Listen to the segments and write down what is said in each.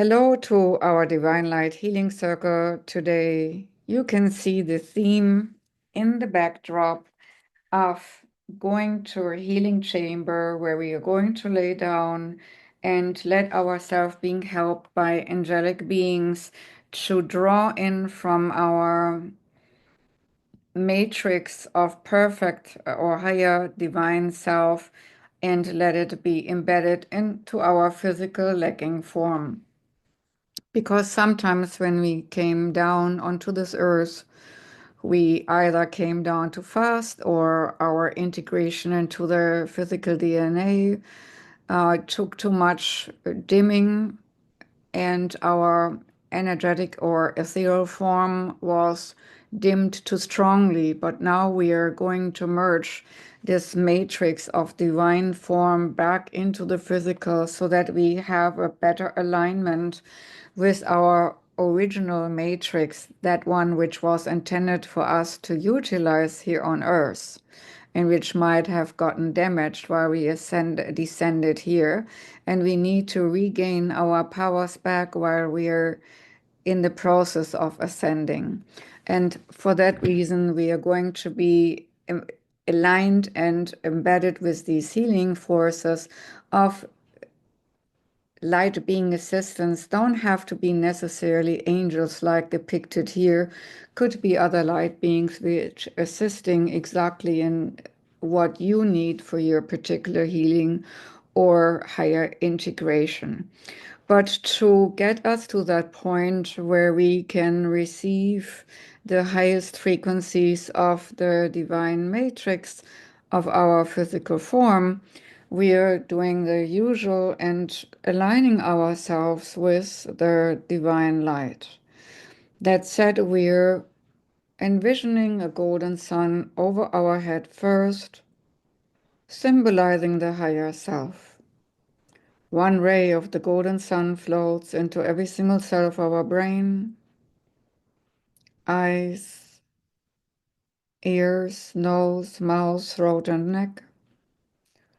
Hello to our Divine Light Healing Circle. Today, you can see the theme in the backdrop of going to a healing chamber where we are going to lay down and let ourselves being helped by angelic beings to draw in from our matrix of perfect or higher divine self and let it be embedded into our physical lacking form. Because sometimes when we came down onto this earth, we either came down too fast or our integration into the physical DNA took too much dimming, and our energetic or ethereal form was dimmed too strongly. But now we are going to merge this matrix of divine form back into the physical so that we have a better alignment with our original matrix, that one which was intended for us to utilize here on Earth, and which might have gotten damaged while we descended here. And we need to regain our powers back while we are in the process of ascending. And for that reason, we are going to be aligned and embedded with these healing forces of light being assistants. Don't have to be necessarily angels like depicted here. Could be other light beings which assisting exactly in what you need for your particular healing or higher integration. But to get us to that point where we can receive the highest frequencies of the divine matrix of our physical form, we are doing the usual and aligning ourselves with the divine light. That said, we're envisioning a golden sun over our head first, symbolizing the higher self. One ray of the golden sun floats into every single cell of our brain, eyes, ears, nose, mouth, throat, and neck,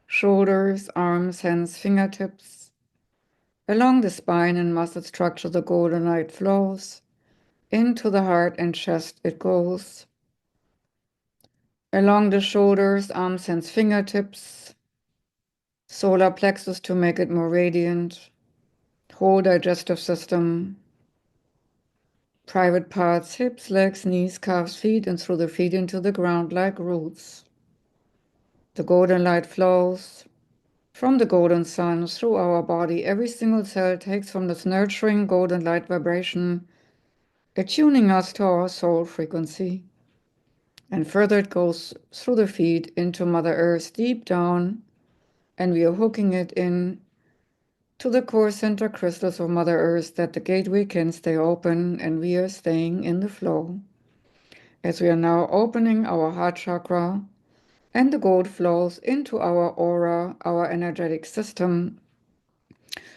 shoulders, arms, hands, fingertips. Along the spine and muscle structure, the golden light flows. Into the heart and chest it goes. Along the shoulders, arms, hands, fingertips, solar plexus to make it more radiant, whole digestive system, private parts, hips, legs, knees, calves, feet, and through the feet into the ground like roots. The golden light flows from the golden sun through our body. Every single cell takes from this nurturing golden light vibration, attuning us to our soul frequency. And further it goes through the feet into Mother Earth deep down, and we are hooking it in to the core center crystals of Mother Earth that the gateway can stay open, and we are staying in the flow. As we are now opening our heart chakra, and the gold flows into our aura, our energetic system,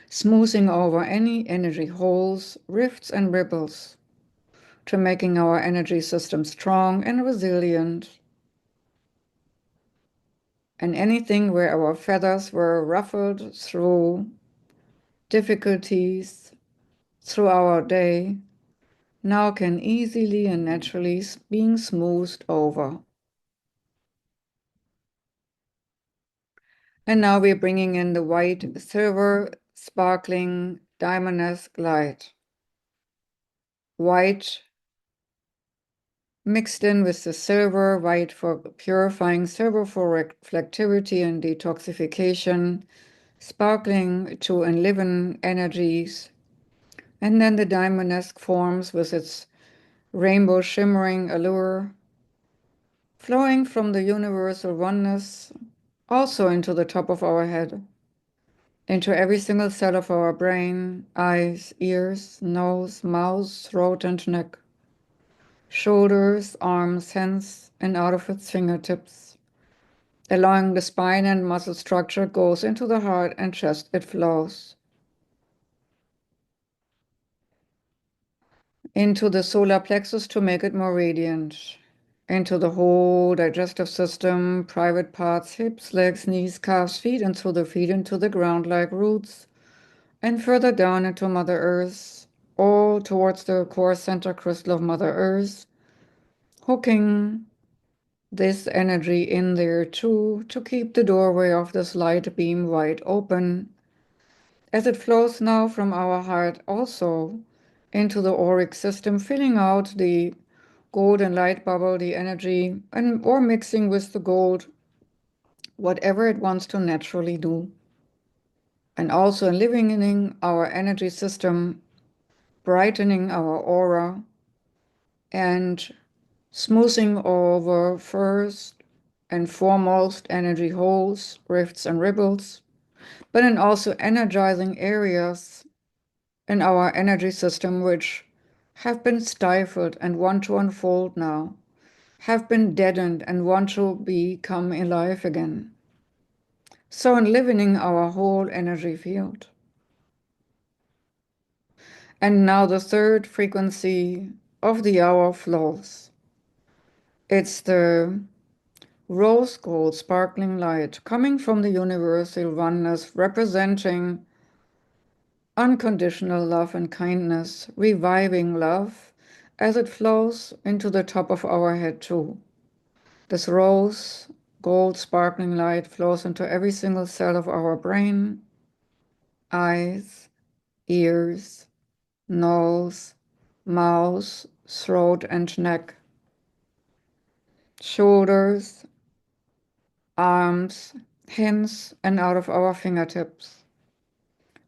smoothing over any energy holes, rifts, and ripples, to making our energy system strong and resilient. And anything where our feathers were ruffled through difficulties through our day now can easily and naturally being smoothed over. And now we're bringing in the white, silver, sparkling, diamond-esque light. White mixed in with the silver, white for purifying, silver for reflectivity and detoxification, sparkling to enliven energies, and then the diamond-esque forms with its rainbow shimmering allure, flowing from the universal oneness also into the top of our head, into every single cell of our brain, eyes, ears, nose, mouth, throat, and neck, shoulders, arms, hands, and out of its fingertips. Along the spine and muscle structure goes into the heart and chest, it flows. Into the solar plexus to make it more radiant. Into the whole digestive system, private parts, hips, legs, knees, calves, feet, and through the feet into the ground like roots. and further down into Mother Earth, all towards the core center crystal of Mother Earth, hooking this energy in there too, to keep the doorway of this light beam wide open, as it flows now from our heart also into the auric system, filling out the golden light bubble, the energy, or mixing with the gold, whatever it wants to naturally do. And also enlivening our energy system, brightening our aura, and smoothing over first and foremost energy holes, rifts, and ripples, but then also energizing areas in our energy system which have been stifled and want to unfold now, have been deadened and want to become alive again. So enlivening our whole energy field. And now the third frequency of the hour flows. It's the rose gold sparkling light coming from the universal oneness, representing unconditional love and kindness, reviving love as it flows into the top of our head too. This rose gold sparkling light flows into every single cell of our brain, eyes, ears, nose, mouth, throat, and neck, shoulders, arms, hands, and out of our fingertips.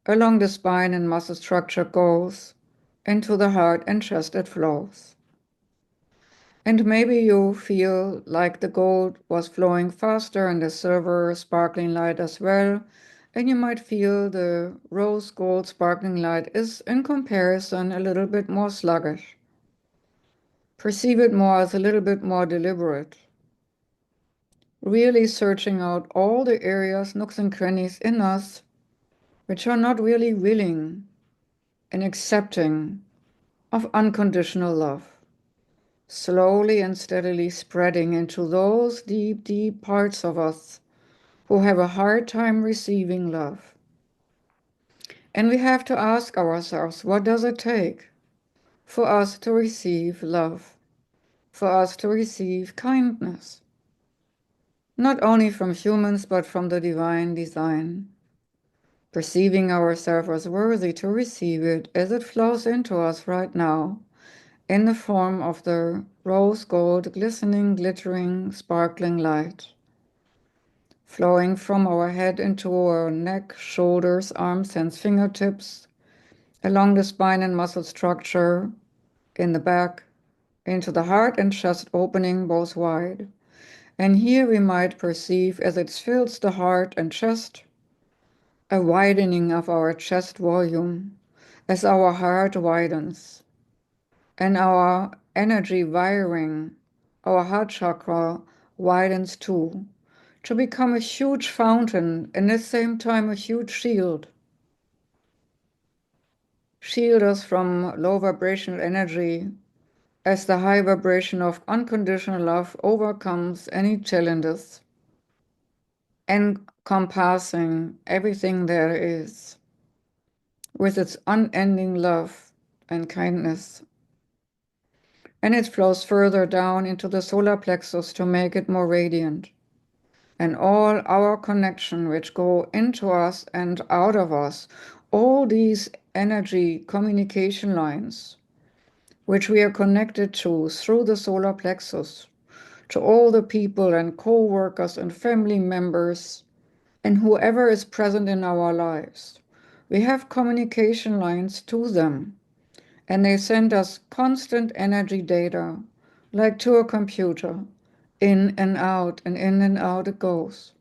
Along the spine and muscle structure goes, into the heart and chest it flows. And maybe you feel like the gold was flowing faster and the silver sparkling light as well. And you might feel the rose gold sparkling light is in comparison a little bit more sluggish. Perceive it more as a little bit more deliberate. Really searching out all the areas, nooks and crannies in us which are not really willing and accepting of unconditional love. Slowly and steadily spreading into those deep, deep parts of us who have a hard time receiving love. And we have to ask ourselves, what does it take for us to receive love, for us to receive kindness? Not only from humans, but from the divine design. Perceiving ourselves as worthy to receive it as it flows into us right now, in the form of the rose gold, glistening, glittering, sparkling light, flowing from our head into our neck, shoulders, arms, hands, fingertips, along the spine and muscle structure, in the back, into the heart and chest opening both wide. And here we might perceive, as it fills the heart and chest, a widening of our chest volume as our heart widens, and our energy wiring, our heart chakra widens too, to become a huge fountain and at the same time a huge shield. Shield us from low vibrational energy as the high vibration of unconditional love overcomes any challenges, encompassing everything there is with its unending love and kindness. And it flows further down into the solar plexus to make it more radiant. And all our connection which go into us and out of us, all these energy communication lines which we are connected to through the solar plexus, to all the people and co-workers and family members and whoever is present in our lives. We have communication lines to them, and they send us constant energy data, like to a computer, in and out, and in and out it goes.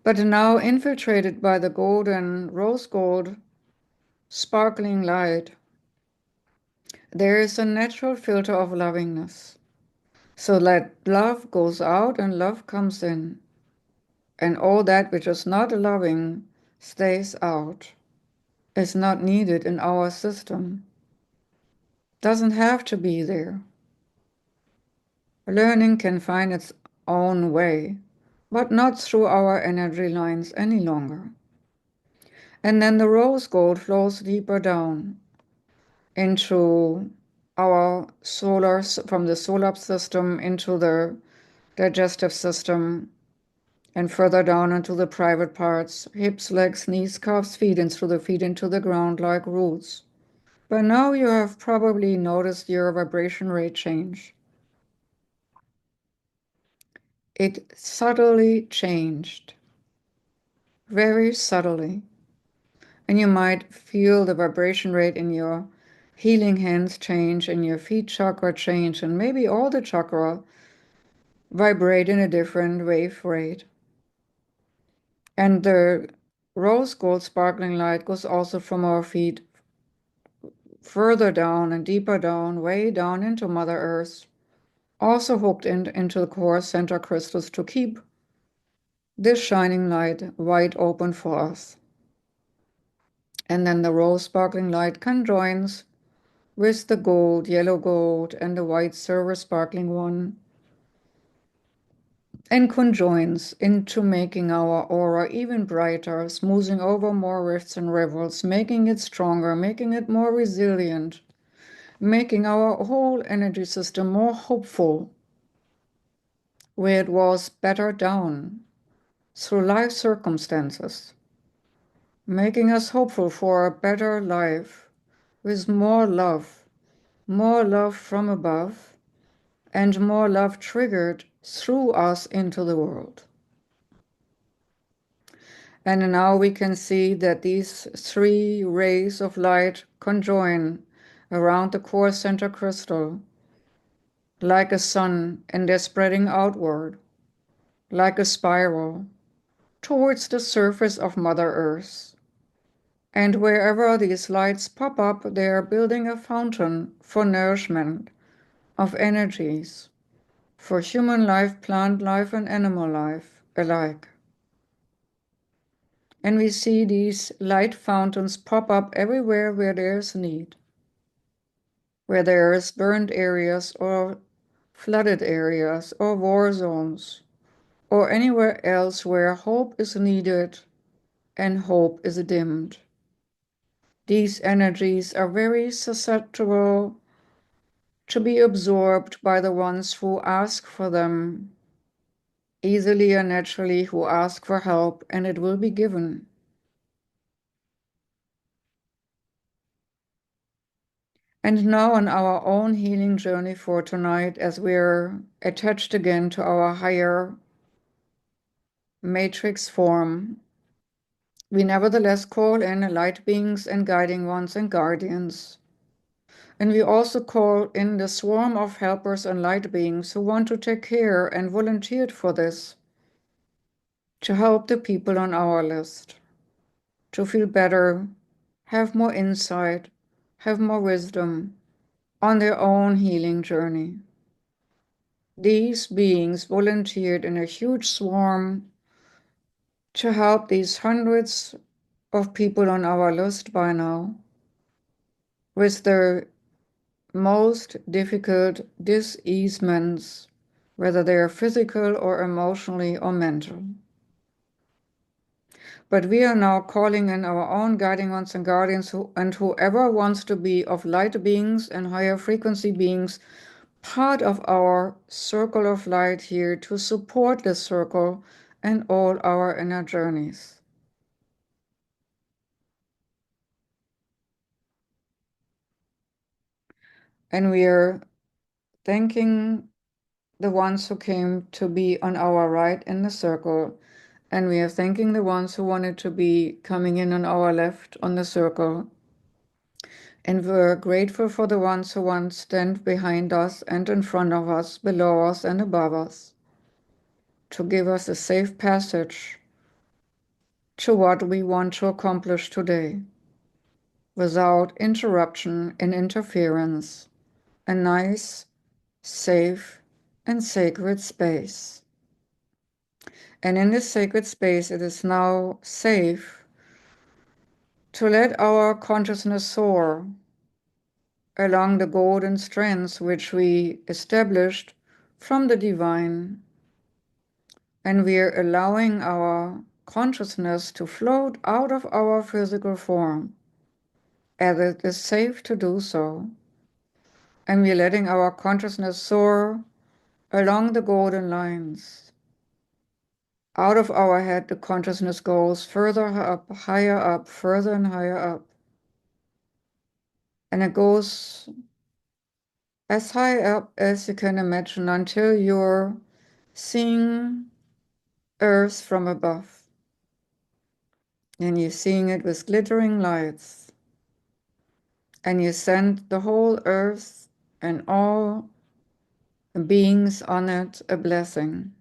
But now infiltrated by the golden, rose gold, sparkling light, there is a natural filter of lovingness. So that love goes out and love comes in. And all that which is not loving stays out, is not needed in our system, doesn't have to be there. Learning can find its own way, but not through our energy lines any longer. And then the rose gold flows deeper down into our from the solar system into the digestive system, and further down into the private parts, hips, legs, knees, calves, feet, and through the feet into the ground like roots. By now you have probably noticed your vibration rate change. It subtly changed, very subtly. And you might feel the vibration rate in your healing hands change, and your feet chakra change, and maybe all the chakra vibrate in a different wave rate. And the rose gold sparkling light goes also from our feet further down and deeper down, way down into Mother Earth, also hooked into the core center crystals to keep this shining light wide open for us. And then the rose sparkling light conjoins with the gold, yellow gold, and the white silver sparkling one, and conjoins into making our aura even brighter, smoothing over more rifts and rivers, making it stronger, making it more resilient, making our whole energy system more hopeful, where it was better down through life circumstances, making us hopeful for a better life with more love from above, and more love triggered through us into the world. And now we can see that these three rays of light conjoin around the core center crystal like a sun, and they're spreading outward like a spiral towards the surface of Mother Earth. And wherever these lights pop up, they are building a fountain for nourishment of energies for human life, plant life, and animal life alike. And we see these light fountains pop up everywhere where there's need, where there's burned areas or flooded areas or war zones, or anywhere else where hope is needed and hope is dimmed. These energies are very susceptible to be absorbed by the ones who ask for them easily and naturally, who ask for help, and it will be given. And now on our own healing journey for tonight, as we're attached again to our higher matrix form, we nevertheless call in light beings and guiding ones and guardians. And we also call in the swarm of helpers and light beings who want to take care and volunteered for this, to help the people on our list to feel better, have more insight, have more wisdom on their own healing journey. These beings volunteered in a huge swarm to help these hundreds of people on our list by now with their most difficult diseasements, whether they are physical or emotionally or mental. But we are now calling in our own guiding ones and guardians, and whoever wants to be of light beings and higher frequency beings, part of our circle of light here to support this circle and all our inner journeys. And we are thanking the ones who came to be on our right in the circle, and we are thanking the ones who wanted to be coming in on our left on the circle. And we're grateful for the ones who want to stand behind us and in front of us, below us and above us, to give us a safe passage to what we want to accomplish today, without interruption and interference, a nice, safe, and sacred space. And in this sacred space, it is now safe to let our consciousness soar along the golden strands which we established from the divine. And we are allowing our consciousness to float out of our physical form, as it is safe to do so. And we're letting our consciousness soar along the golden lines. Out of our head, the consciousness goes further up, higher up, further and higher up. And it goes as high up as you can imagine until you're seeing Earth from above. And you're seeing it with glittering lights. And you send the whole Earth and all beings on it a blessing.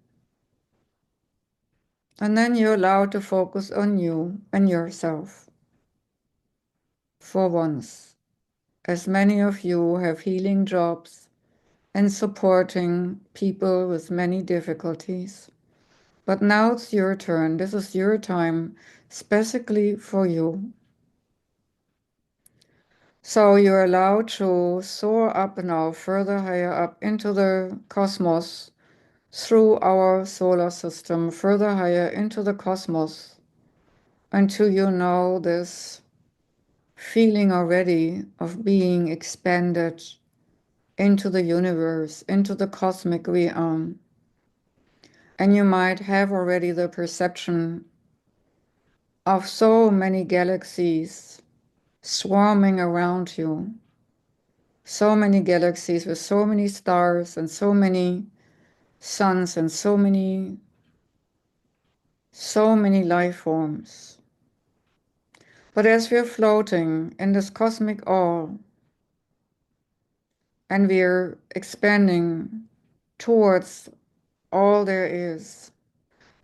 And then you're allowed to focus on you and yourself. For once, as many of you have healing jobs and supporting people with many difficulties. But now it's your turn. This is your time, specifically for you. So you're allowed to soar up now, further higher up into the cosmos, through our solar system, further higher into the cosmos, until you know this feeling already of being expanded into the universe, into the cosmic realm. And you might have already the perception of so many galaxies swarming around you. So many galaxies with so many stars and so many suns and so many life forms. But as we're floating in this cosmic all, and we're expanding towards all there is,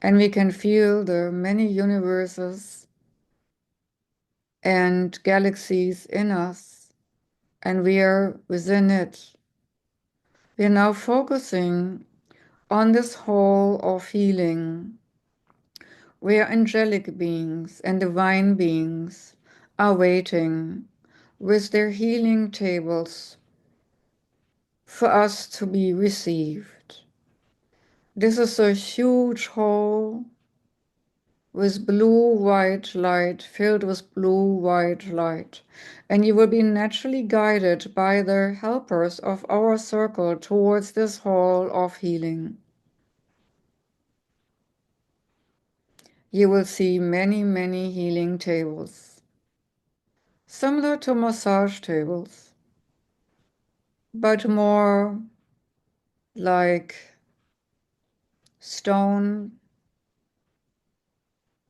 and we can feel the many universes and galaxies in us, and we are within it. We are now focusing on this whole of healing, where angelic beings and divine beings are waiting with their healing tables for us to be received. This is a huge hall with blue-white light, filled with blue-white light. And you will be naturally guided by the helpers of our circle towards this hall of healing. You will see many, many healing tables, similar to massage tables, but more like stone.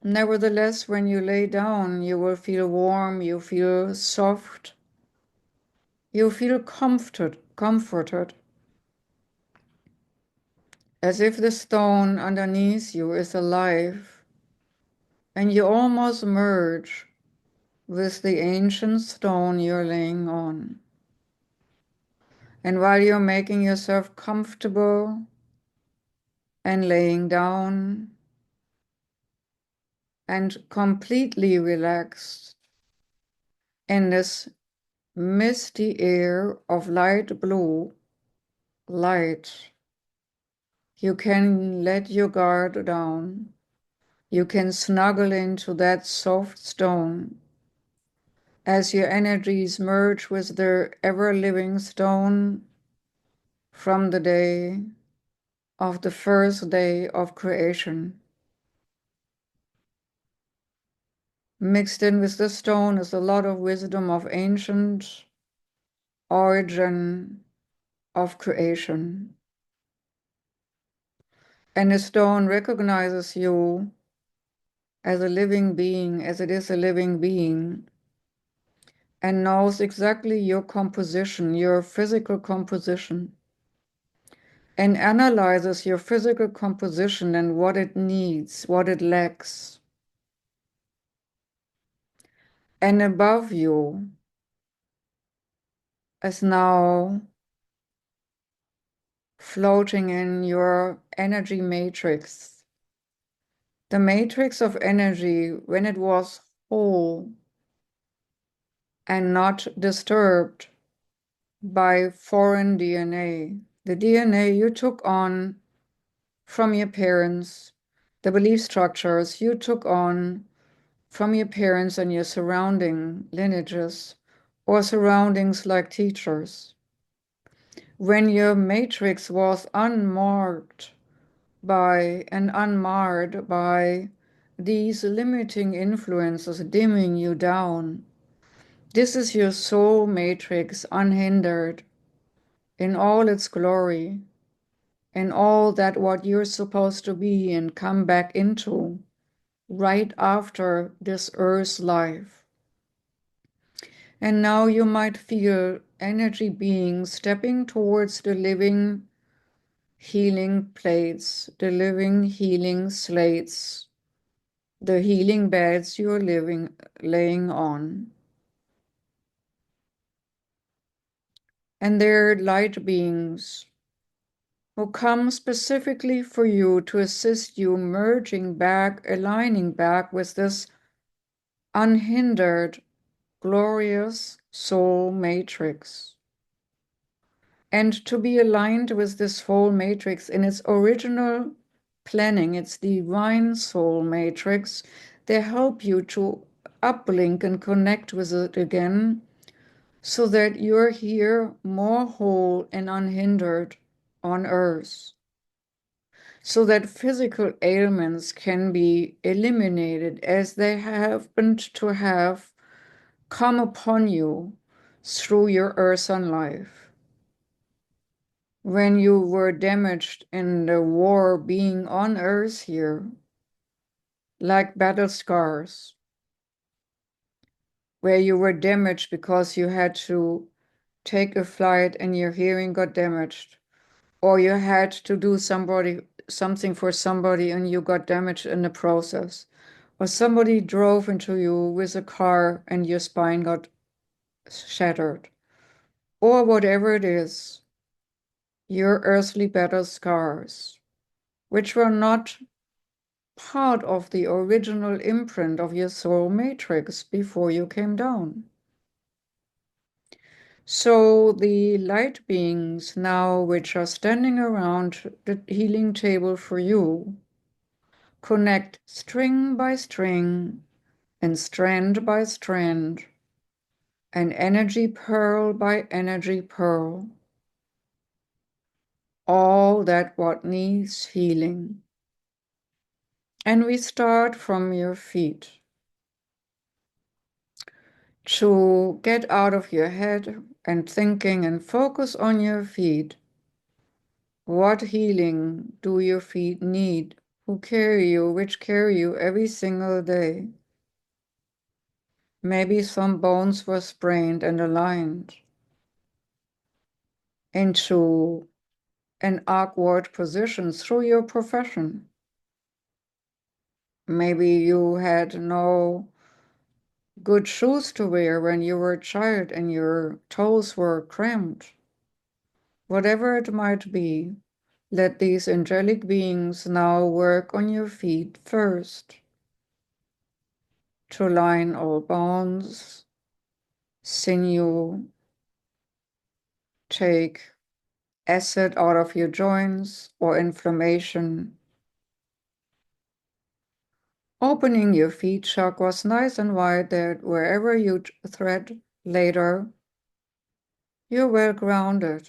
Nevertheless, when you lay down, you will feel warm, you feel soft, you feel comforted, as if the stone underneath you is alive, and you almost merge with the ancient stone you're laying on. And while you're making yourself comfortable and laying down and completely relaxed in this misty air of light blue light, you can let your guard down. You can snuggle into that soft stone as your energies merge with the ever-living stone from the day of the first day of creation. Mixed in with the stone is a lot of wisdom of ancient origin of creation. And the stone recognizes you as a living being, as it is a living being, and knows exactly your composition, your physical composition, and analyzes your physical composition and what it needs, what it lacks. And above you is now floating in your energy matrix. The matrix of energy, when it was whole and not disturbed by foreign DNA, the DNA you took on from your parents, the belief structures you took on from your parents and your surrounding lineages or surroundings like teachers. When your matrix was unmarked by and unmarred by these limiting influences dimming you down, this is your soul matrix unhindered in all its glory, in all that what you're supposed to be and come back into right after this earth's life. And now you might feel energy beings stepping towards the living healing plates, the living healing slates, the healing beds you're laying on. And they're light beings who come specifically for you to assist you merging back, aligning back with this unhindered, glorious soul matrix. And to be aligned with this soul matrix in its original planning, its divine soul matrix, they help you to uplink and connect with it again so that you're here more whole and unhindered on earth, so that physical ailments can be eliminated as they happened to have come upon you through your earthen life. When you were damaged in the war being on earth here, like battle scars, where you were damaged because you had to take a flight and your hearing got damaged, or you had to do something for somebody and you got damaged in the process, or somebody drove into you with a car and your spine got shattered, or whatever it is, your earthly battle scars, which were not part of the original imprint of your soul matrix before you came down. So the light beings now, which are standing around the healing table for you, connect string by string and strand by strand and energy pearl by energy pearl, all that what needs healing. And we start from your feet. To get out of your head and thinking and focus on your feet. What healing do your feet need? Which carry you every single day? Maybe some bones were sprained and aligned into an awkward position through your profession. Maybe you had no good shoes to wear when you were a child and your toes were cramped. Whatever it might be, let these angelic beings now work on your feet first to line all bones, sinew, take acid out of your joints or inflammation. Opening your feet chakras nice and wide that wherever you tread later, you're well grounded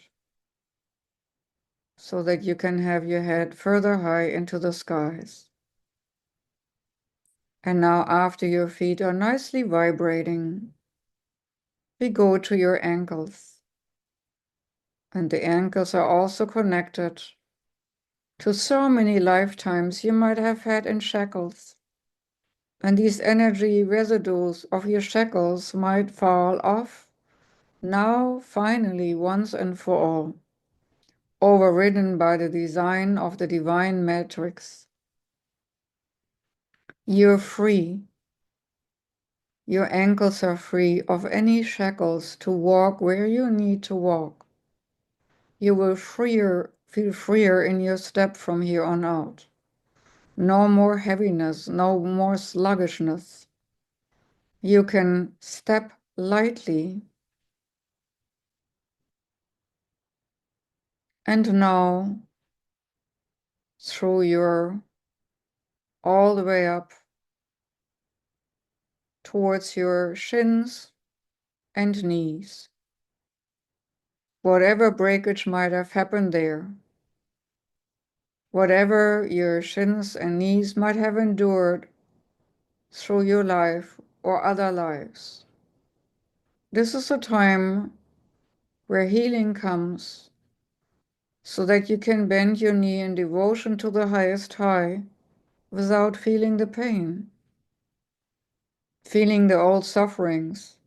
so that you can have your head further high into the skies. And now after your feet are nicely vibrating, we go to your ankles. And the ankles are also connected to so many lifetimes you might have had in shackles. And these energy residues of your shackles might fall off now, finally, once and for all, overridden by the design of the divine matrix. You're free. Your ankles are free of any shackles to walk where you need to walk. You will feel freer in your step from here on out. No more heaviness, no more sluggishness. You can step lightly. And now, through your all the way up towards your shins and knees. Whatever breakage might have happened there, whatever your shins and knees might have endured through your life or other lives. This is a time where healing comes so that you can bend your knee in devotion to the highest high without feeling the pain, feeling the old sufferings,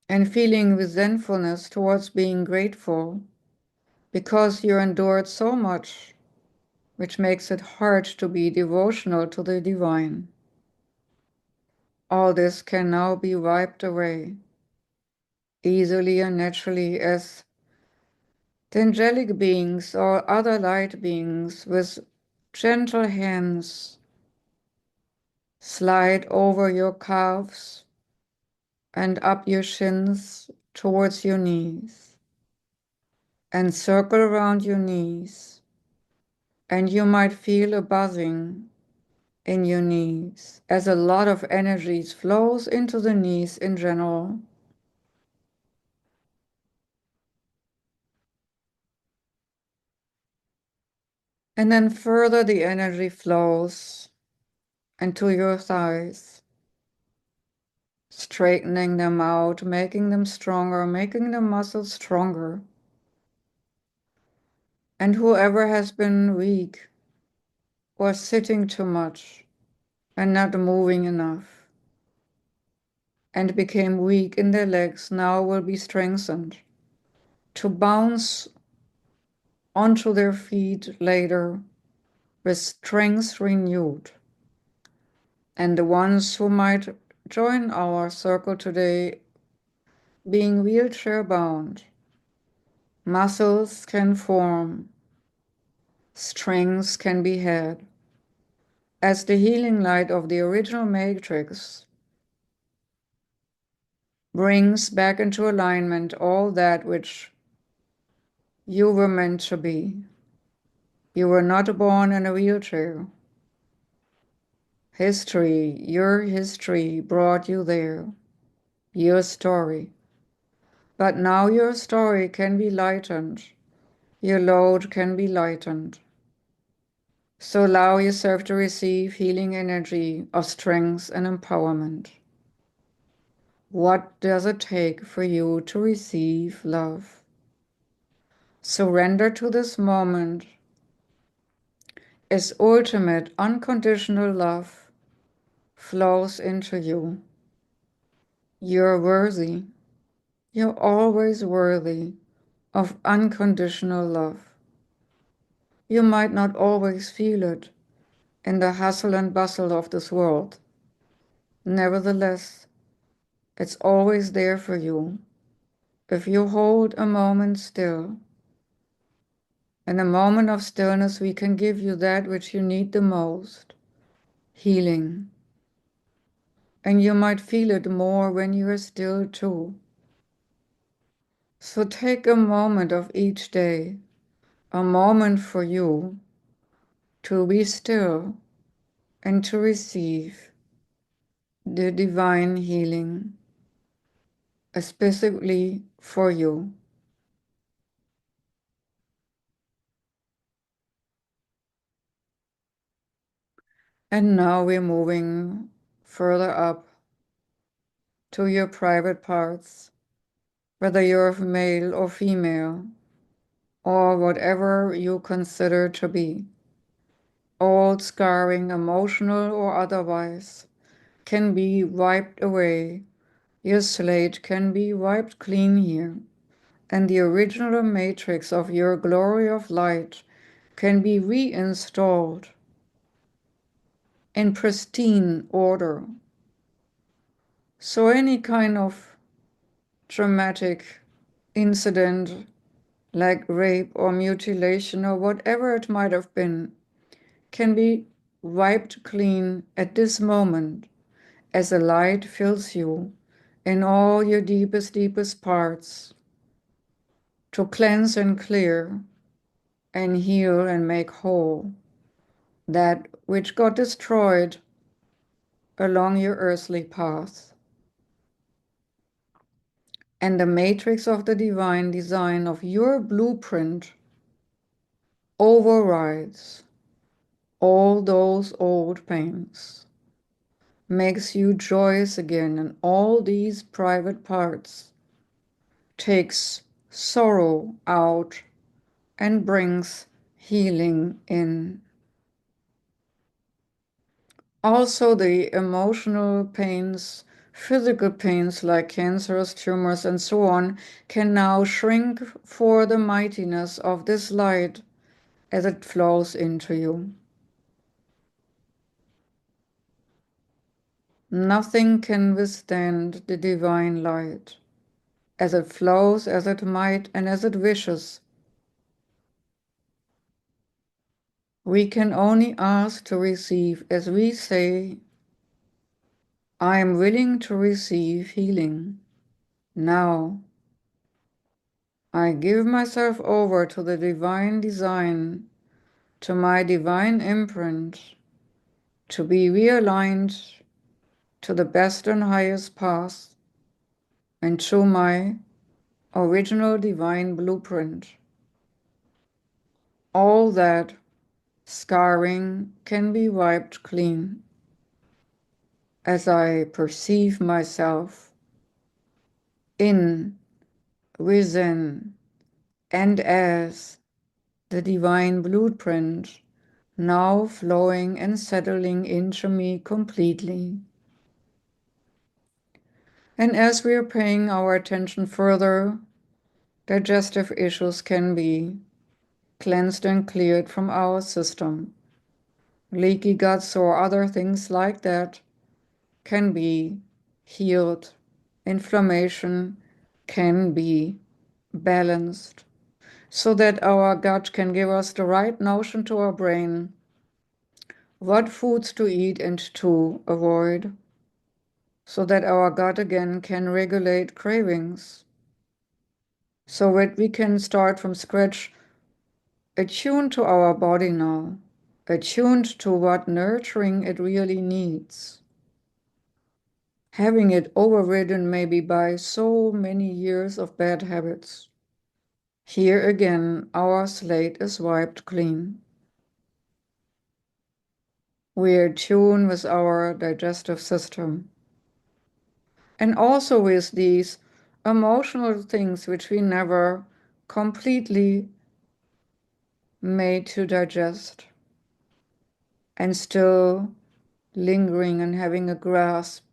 and feeling resentfulness towards being grateful because you endured so much, which makes it hard to be devotional to the divine. All this can now be wiped away easily and naturally as the angelic beings or other light beings with gentle hands slide over your calves and up your shins towards your knees and circle around your knees, and you might feel a buzzing in your knees as a lot of energies flows into the knees in general. And then further the energy flows into your thighs, straightening them out, making them stronger, making the muscles stronger. And whoever has been weak or sitting too much and not moving enough and became weak in their legs now will be strengthened to bounce onto their feet later with strength renewed. And the ones who might join our circle today being wheelchair bound, muscles can form, strengths can be had, as the healing light of the original matrix brings back into alignment all that which you were meant to be. You were not born in a wheelchair. Your history brought you there, your story. But now your story can be lightened, your load can be lightened. So allow yourself to receive healing energy of strength and empowerment. What does it take for you to receive love? Surrender to this moment as ultimate unconditional love flows into you. You're worthy. You're always worthy of unconditional love. You might not always feel it in the hustle and bustle of this world. Nevertheless, it's always there for you. If you hold a moment still, in a moment of stillness, we can give you that which you need the most, healing. And you might feel it more when you are still too. So take a moment of each day, a moment for you to be still and to receive the divine healing, specifically for you. And now we're moving further up to your private parts, whether you're male or female, or whatever you consider to be. Old scarring, emotional or otherwise, can be wiped away. Your slate can be wiped clean here, and the original matrix of your glory of light can be reinstalled in pristine order. So any kind of traumatic incident like rape or mutilation or whatever it might have been can be wiped clean at this moment as the light fills you in all your deepest parts to cleanse and clear and heal and make whole that which got destroyed along your earthly path. And the matrix of the divine design of your blueprint overrides all those old pains, makes you joyous again in all these private parts, takes sorrow out, and brings healing in. Also, the emotional pains, physical pains like cancers, tumors, and so on, can now shrink for the mightiness of this light as it flows into you. Nothing can withstand the divine light, as it flows, as it might, and as it wishes. We can only ask to receive, as we say, I am willing to receive healing. Now, I give myself over to the divine design, to my divine imprint, to be realigned to the best and highest path, and to my original divine blueprint. All that scarring can be wiped clean as I perceive myself in, within, and as the divine blueprint now flowing and settling into me completely. And as we are paying our attention further, digestive issues can be cleansed and cleared from our system. Leaky guts or other things like that can be healed. Inflammation can be balanced so that our gut can give us the right notion to our brain what foods to eat and to avoid, so that our gut again can regulate cravings, so that we can start from scratch, attuned to our body now, attuned to what nurturing it really needs, having it overridden maybe by so many years of bad habits. Here again, our slate is wiped clean. We're tuned with our digestive system. And also with these emotional things which we never completely made to digest, and still lingering and having a grasp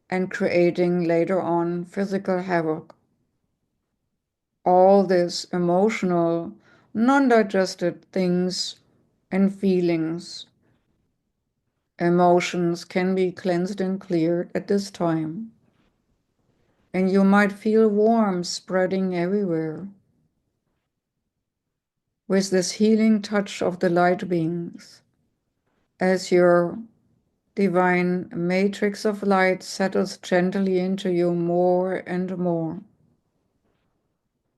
and creating later on physical havoc. All this emotional, non-digested things and feelings, emotions can be cleansed and cleared at this time. And you might feel warmth spreading everywhere with this healing touch of the light beings as your divine matrix of light settles gently into you more and more,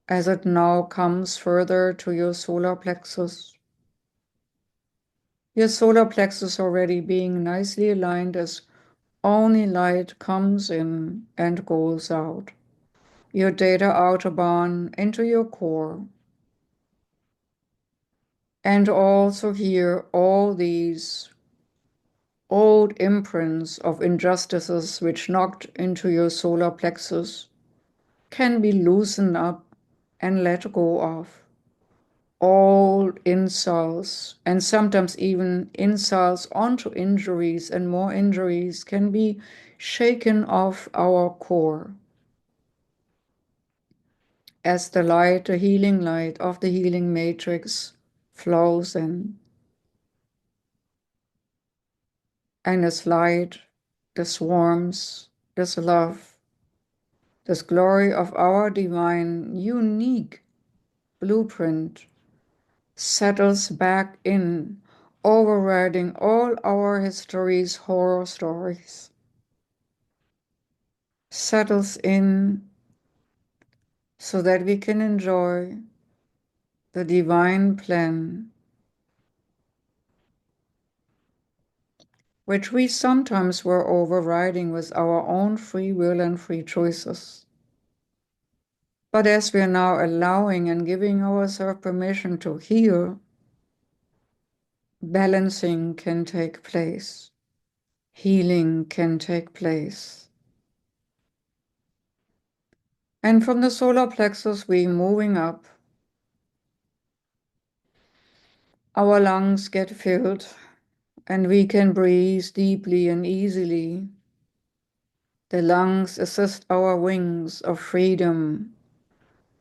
as it now comes further to your solar plexus. Your solar plexus already being nicely aligned as only light comes in and goes out. Your data autobahn into your core. And also here, all these old imprints of injustices which knocked into your solar plexus can be loosened up and let go of. Old insults, and sometimes even insults onto injuries, and more injuries can be shaken off our core as the light, the healing light of the healing matrix flows in. And this light, this warmth, this love, this glory of our divine, unique blueprint settles back in, overriding all our history's horror stories. Settles in so that we can enjoy the divine plan, which we sometimes were overriding with our own free will and free choices. But as we are now allowing and giving ourselves permission to heal, balancing can take place. Healing can take place. And from the solar plexus, we moving up. Our lungs get filled and we can breathe deeply and easily. The lungs assist our wings of freedom,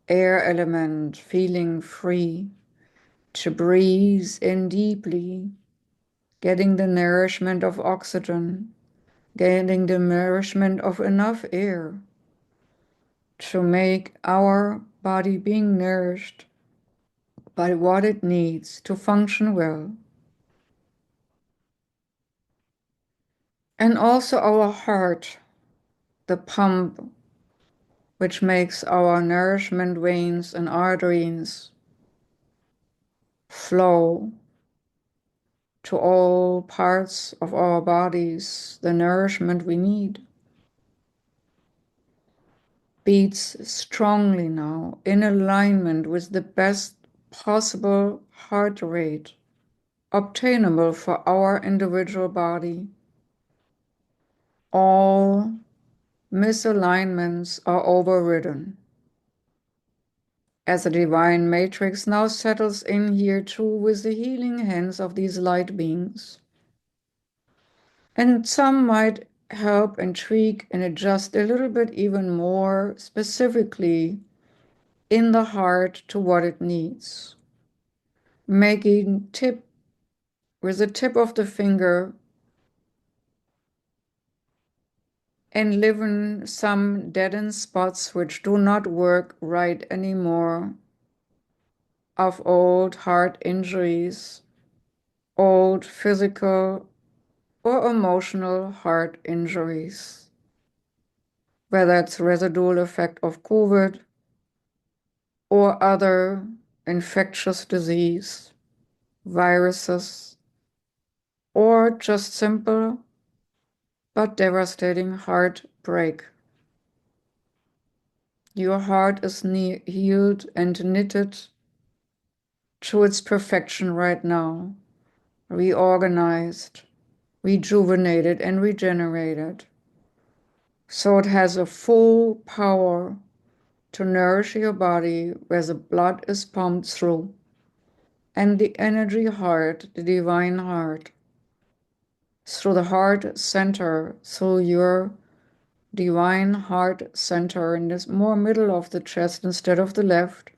air element, feeling free to breathe in deeply, getting the nourishment of oxygen, getting the nourishment of enough air to make our body being nourished by what it needs to function well. And also our heart, the pump, which makes our nourishment veins and arteries flow to all parts of our bodies, the nourishment we need, beats strongly now in alignment with the best possible heart rate obtainable for our individual body. All misalignments are overridden. As the divine matrix now settles in here too with the healing hands of these light beings. And some might help and tweak and adjust a little bit even more specifically in the heart to what it needs. Making tip with the tip of the finger and living some deadened spots which do not work right anymore of old heart injuries, old physical or emotional heart injuries, whether it's residual effect of COVID or other infectious disease, viruses, or just simple but devastating heartbreak. Your heart is healed and knitted to its perfection right now, reorganized, rejuvenated, and regenerated. So it has a full power to nourish your body where the blood is pumped through, and the energy heart, the divine heart, through the heart center, through your divine heart center in this more middle of the chest instead of the left,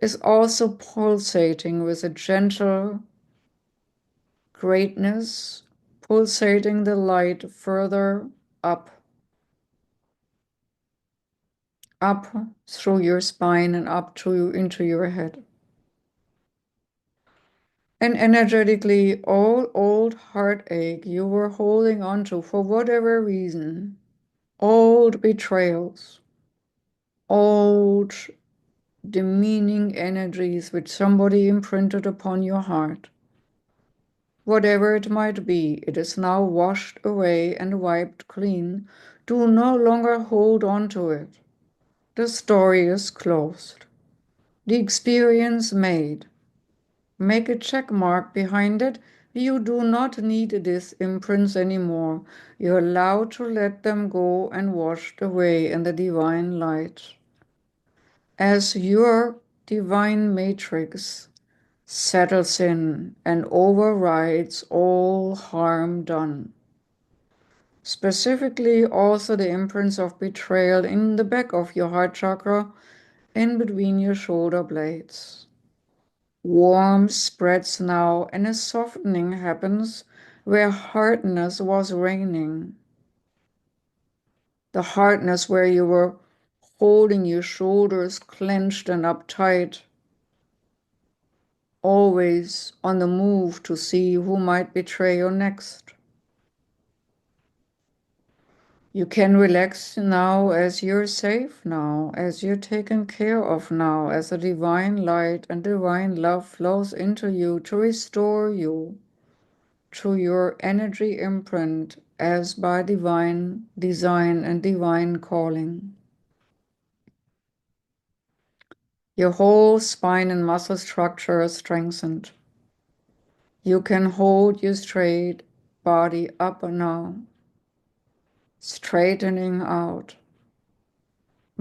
is also pulsating with a gentle greatness, pulsating the light further up through your spine and up to into your head. And energetically, all old heartache you were holding on to for whatever reason, old betrayals, old demeaning energies which somebody imprinted upon your heart, whatever it might be, it is now washed away and wiped clean. Do no longer hold on to it. The story is closed. The experience made. Make a check mark behind it. You do not need these imprints anymore. You're allowed to let them go and washed away in the divine light. As your divine matrix settles in and overrides all harm done. Specifically, also the imprints of betrayal in the back of your heart chakra, in between your shoulder blades. Warmth spreads now, and a softening happens where hardness was reigning. The hardness where you were holding your shoulders clenched and uptight, always on the move to see who might betray you next. You can relax now as you're safe now, as you're taken care of now, as the divine light and divine love flows into you to restore you through your energy imprint as by divine design and divine calling. Your whole spine and muscle structure is strengthened. You can hold your straight body up and now, straightening out,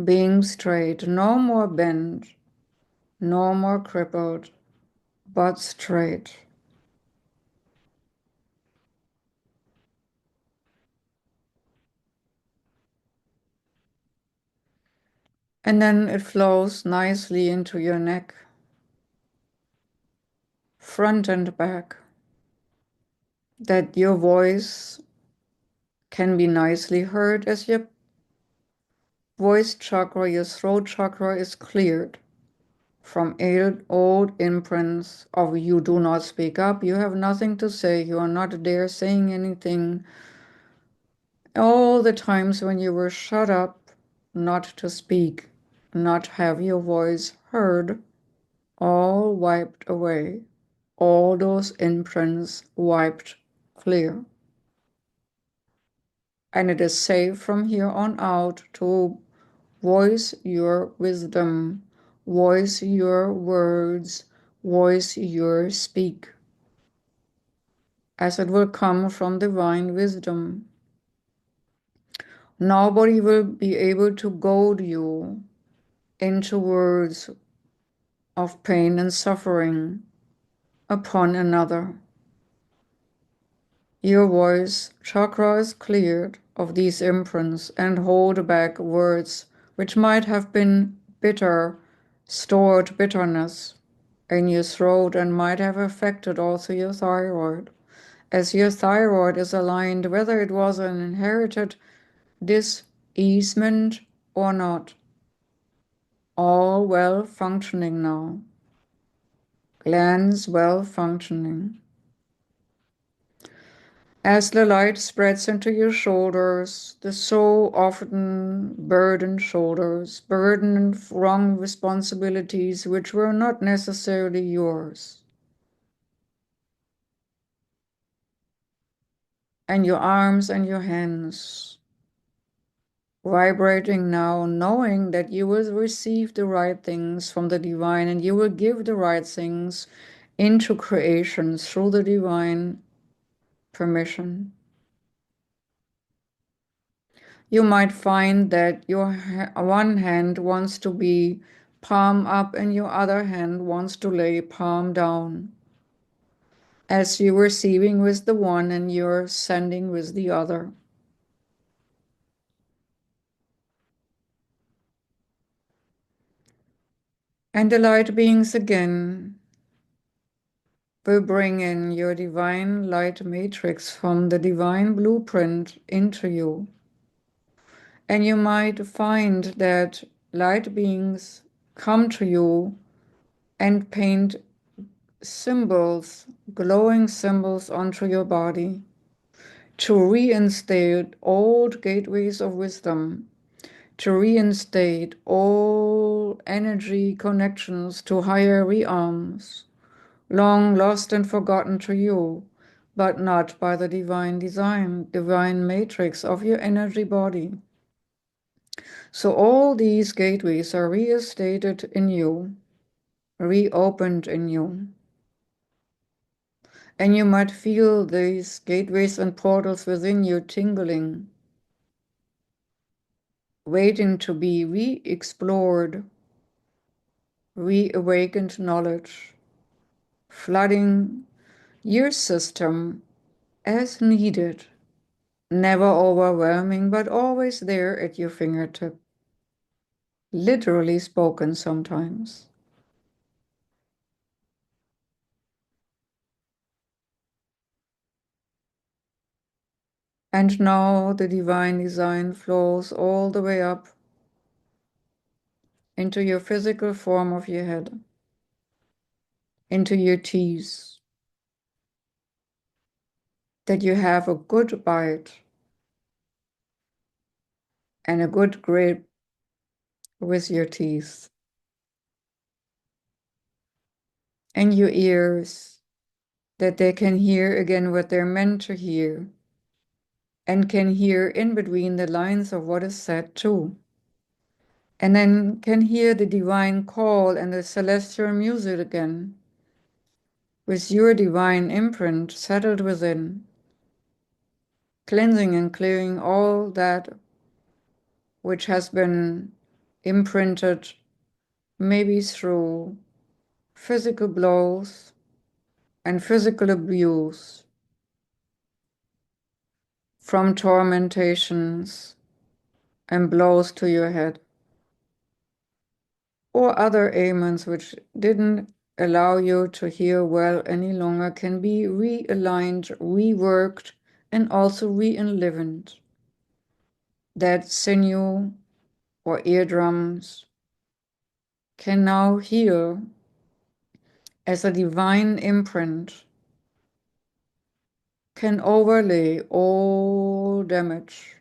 being straight, no more bent, no more crippled, but straight. And then it flows nicely into your neck, front and back, that your voice can be nicely heard as your voice chakra, your throat chakra is cleared from old imprints of you do not speak up, you have nothing to say, you are not there saying anything. All the times when you were shut up, not to speak, not have your voice heard, all wiped away. All those imprints wiped clear. And it is safe from here on out to voice your wisdom, voice your words, voice your speak, as it will come from divine wisdom. Nobody will be able to goad you into words of pain and suffering upon another. Your voice chakra is cleared of these imprints and hold back words which might have been bitter, stored bitterness in your throat and might have affected also your thyroid. As your thyroid is aligned, whether it was an inherited diseasement or not, all well functioning now. Glands well functioning. As the light spreads into your shoulders, the so often burdened shoulders, burdened with wrong responsibilities which were not necessarily yours. And your arms and your hands, vibrating now, knowing that you will receive the right things from the divine and you will give the right things into creation through the divine permission. You might find that your one hand wants to be palm up and your other hand wants to lay palm down, as you're receiving with the one and you're sending with the other. And the light beings again will bring in your divine light matrix from the divine blueprint into you. And you might find that light beings come to you and paint symbols, glowing symbols onto your body to reinstate old gateways of wisdom, to reinstate all energy connections to higher realms, long lost and forgotten to you, but not by the divine design, divine matrix of your energy body. So all these gateways are reinstated in you, reopened in you. And you might feel these gateways and portals within you tingling, waiting to be re-explored, reawakened knowledge, flooding your system as needed, never overwhelming, but always there at your fingertip, literally spoken sometimes. And now the divine design flows all the way up into your physical form of your head, into your teeth, that you have a good bite and a good grip with your teeth. And your ears, that they can hear again what they're meant to hear, and can hear in between the lines of what is said too. And then can hear the divine call and the celestial music again, with your divine imprint settled within, cleansing and clearing all that which has been imprinted, maybe through physical blows and physical abuse, from tormentations and blows to your head, or other ailments which didn't allow you to hear well any longer, can be realigned, reworked, and also re-enlivened. That sinew or eardrums can now heal as a divine imprint, can overlay all damage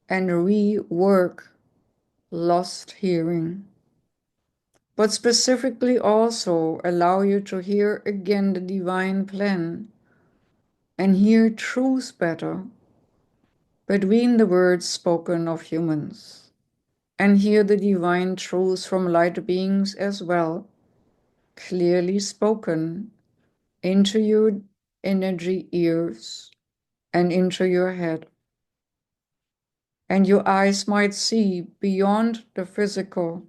and rework lost hearing, but specifically also allow you to hear again the divine plan and hear truth better between the words spoken of humans, and hear the divine truth from light beings as well, clearly spoken into your energy ears and into your head. And your eyes might see beyond the physical.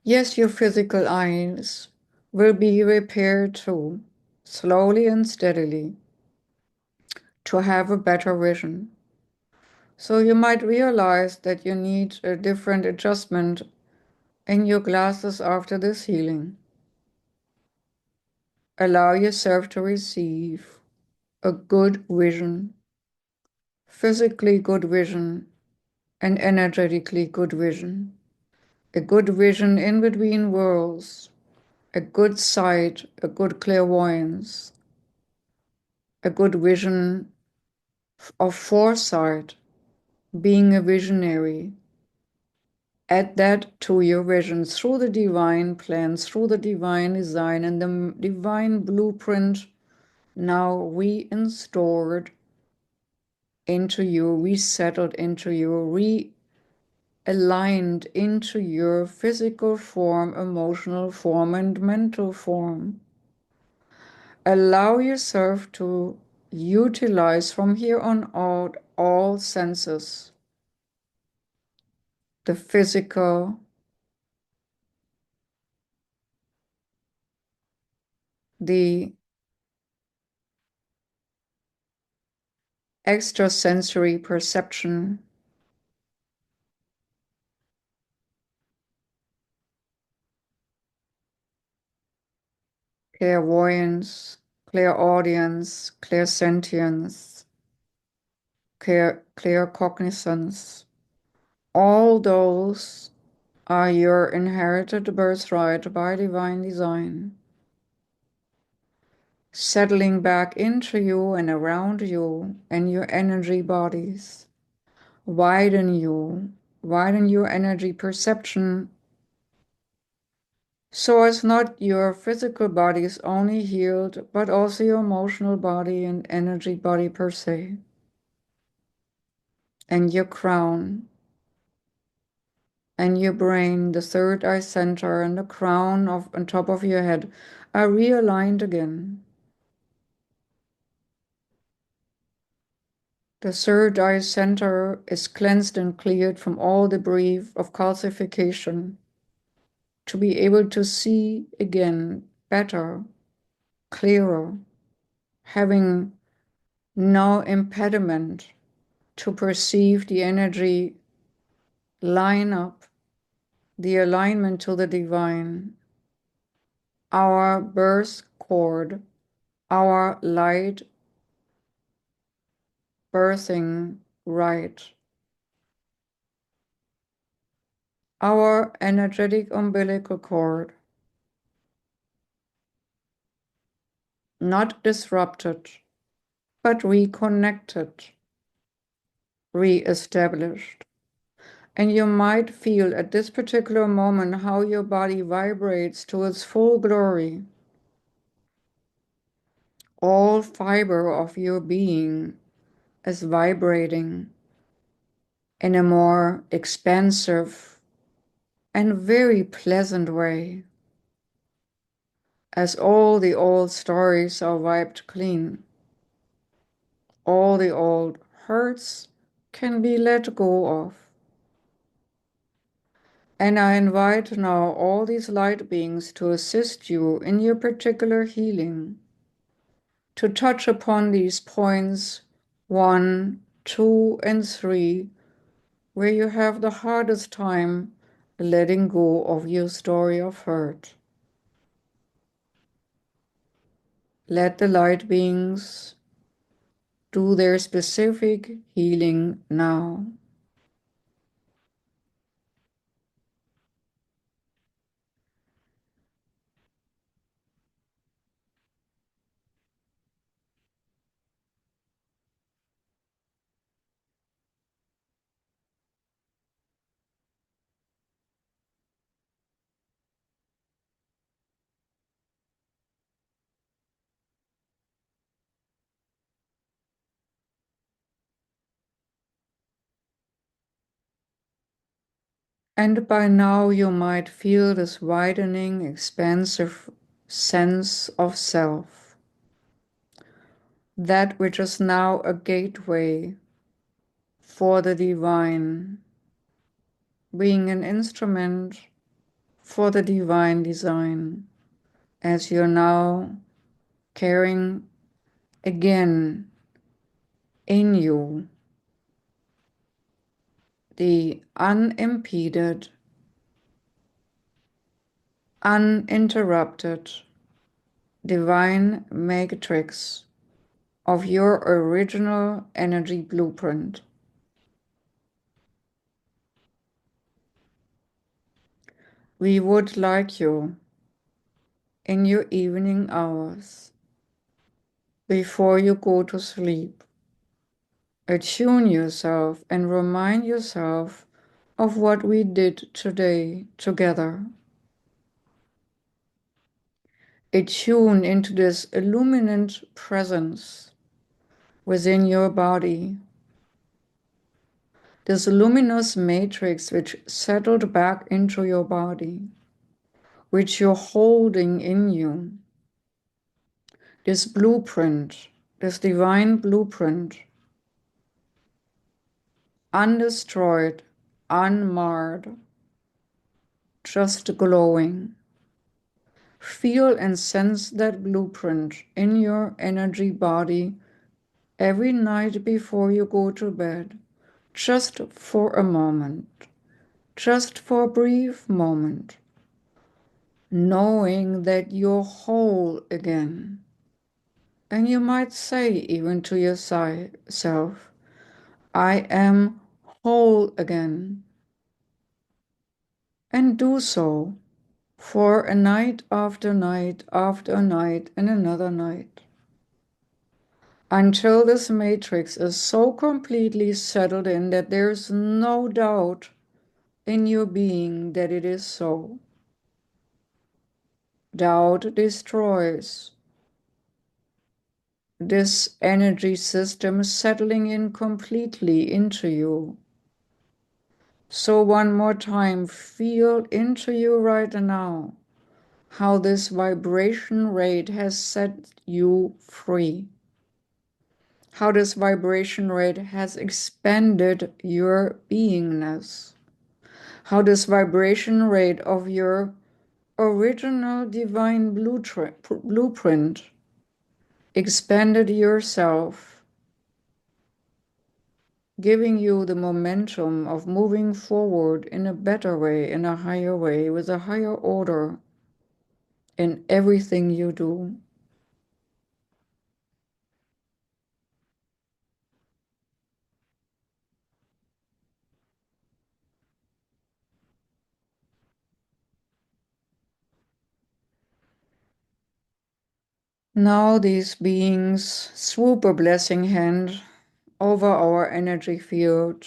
Yes, your physical eyes will be repaired too, slowly and steadily, to have a better vision. So you might realize that you need a different adjustment in your glasses after this healing. Allow yourself to receive a good vision, physically good vision, and energetically good vision. A good vision in between worlds, a good sight, a good clairvoyance, a good vision of foresight, being a visionary. Add that to your vision through the divine plan, through the divine design, and the divine blueprint now reinstored into you, resettled into you, realigned into your physical form, emotional form, and mental form. Allow yourself to utilize from here on out all senses, the physical, the extrasensory perception, clairvoyance, clairaudience, clairsentience, claircognizance. All those are your inherited birthright by divine design, settling back into you and around you and your energy bodies. Widen your energy perception, so as not your physical body is only healed, but also your emotional body and energy body per se, and your crown, and your brain, the third eye center, and the crown on top of your head are realigned again. The third eye center is cleansed and cleared from all debris of calcification, to be able to see again better, clearer, having no impediment to perceive the energy line up, the alignment to the divine, our birth cord, our light birthing right, our energetic umbilical cord, not disrupted, but reconnected re-established. And you might feel at this particular moment how your body vibrates to its full glory. All fiber of your being is vibrating in a more expansive and very pleasant way, as all the old stories are wiped clean. All the old hurts can be let go of. And I invite now all these light beings to assist you in your particular healing, to touch upon these points 1, 2, and 3, where you have the hardest time letting go of your story of hurt. Let the light beings do their specific healing now. And by now you might feel this widening, expansive sense of self, that which is now a gateway for the divine, being an instrument for the divine design, as you're now carrying again in you the unimpeded, uninterrupted divine matrix of your original energy blueprint. We would like you, in your evening hours, before you go to sleep, attune yourself and remind yourself of what we did today together. Attune into this illuminant presence within your body, this luminous matrix which settled back into your body, which you're holding in you, this blueprint, this divine blueprint, undestroyed, unmarred, just glowing. Feel and sense that blueprint in your energy body every night before you go to bed, just for a moment, just for a brief moment, knowing that you're whole again. And you might say even to yourself, I am whole again. And do so for a night after night after night and another night, until this matrix is so completely settled in that there's no doubt in your being that it is so. Doubt destroys this energy system settling in completely into you. So one more time, feel into you right now how this vibration rate has set you free. How this vibration rate has expanded your beingness. How this vibration rate of your original divine blueprint expanded yourself, giving you the momentum of moving forward in a better way, in a higher way, with a higher order in everything you do. Now these beings swoop a blessing hand over our energy field,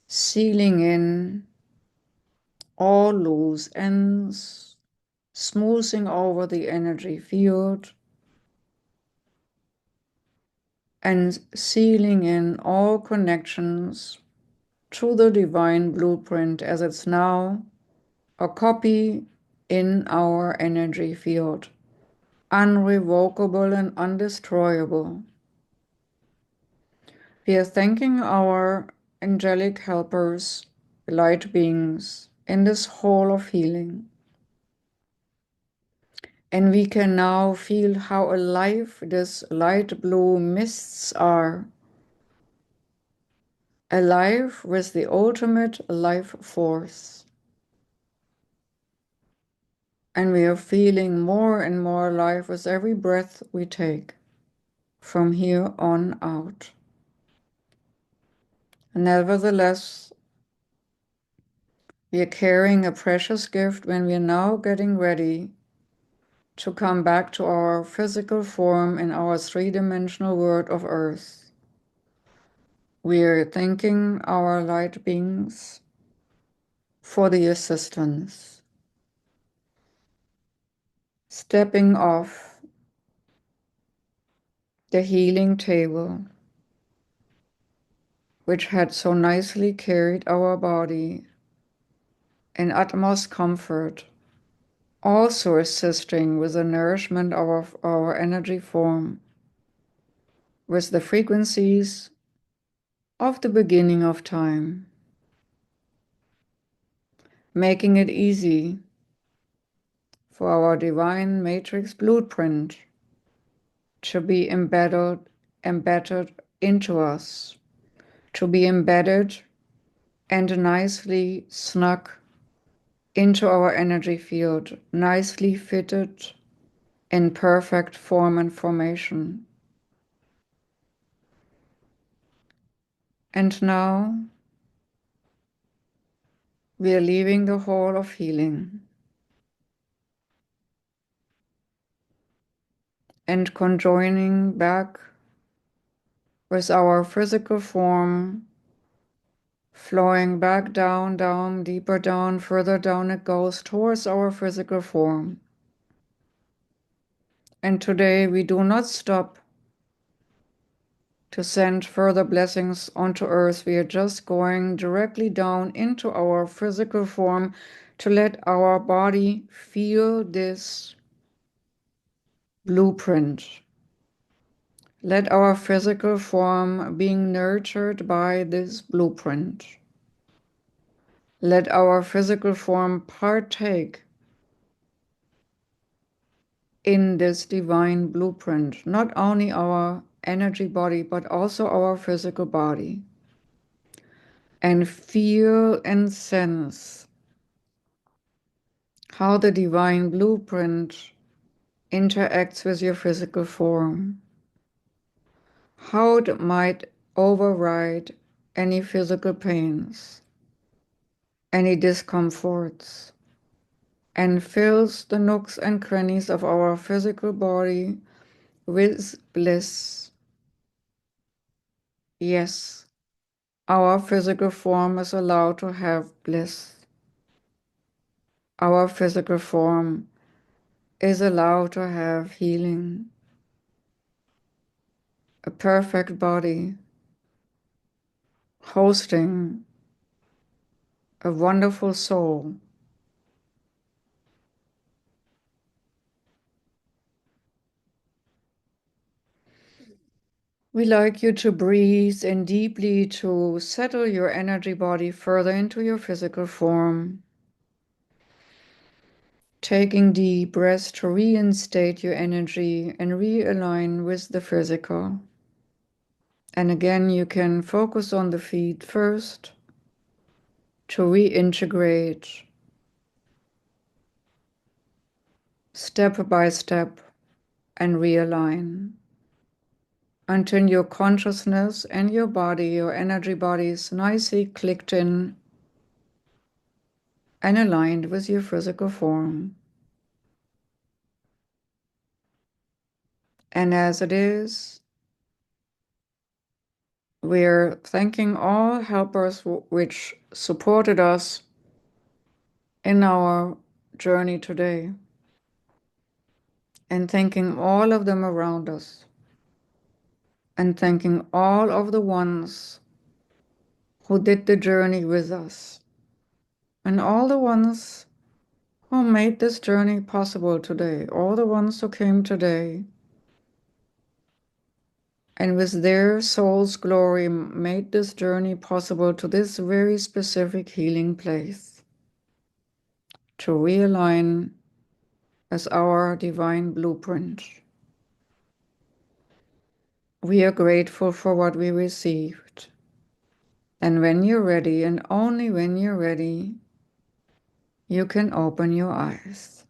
sealing in all loose ends, smoothing over the energy field, and sealing in all connections to the divine blueprint as it's now a copy in our energy field, unrevocable and undestroyable. We are thanking our angelic helpers, light beings, in this hall of healing. And we can now feel how alive these light blue mists are. Alive with the ultimate life force. And we are feeling more and more alive with every breath we take from here on out. Nevertheless, we are carrying a precious gift when we are now getting ready to come back to our physical form in our three-dimensional world of Earth. We are thanking our light beings for the assistance. Stepping off the healing table, which had so nicely carried our body in utmost comfort, also assisting with the nourishment of our energy form, with the frequencies of the beginning of time, making it easy for our divine matrix blueprint to be embedded into us, to be embedded and nicely snug into our energy field, nicely fitted in perfect form and formation. And now we are leaving the hall of healing and conjoining back with our physical form, flowing back down, down, deeper down, further down it goes towards our physical form. And today we do not stop to send further blessings onto earth. We are just going directly down into our physical form to let our body feel this blueprint. Let our physical form being nurtured by this blueprint. Let our physical form partake in this divine blueprint, not only our energy body, but also our physical body. And feel and sense how the divine blueprint interacts with your physical form, how it might override any physical pains, any discomforts, and fills the nooks and crannies of our physical body with bliss. Yes, our physical form is allowed to have bliss. Our physical form is allowed to have healing, a perfect body, hosting a wonderful soul. We like you to breathe in deeply to settle your energy body further into your physical form. Taking deep breaths to reinstate your energy and realign with the physical. And again, you can focus on the feet first to reintegrate step by step and realign until your consciousness and your body, your energy bodies, nicely clicked in and aligned with your physical form. And as it is, We're thanking all helpers which supported us in our journey today, and thanking all of them around us, and thanking all of the ones who did the journey with us, and all the ones who made this journey possible today, all the ones who came today and with their soul's glory made this journey possible to this very specific healing place, to realign as our divine blueprint. We are grateful for what we received. And when you're ready, and only when you're ready, you can open your eyes.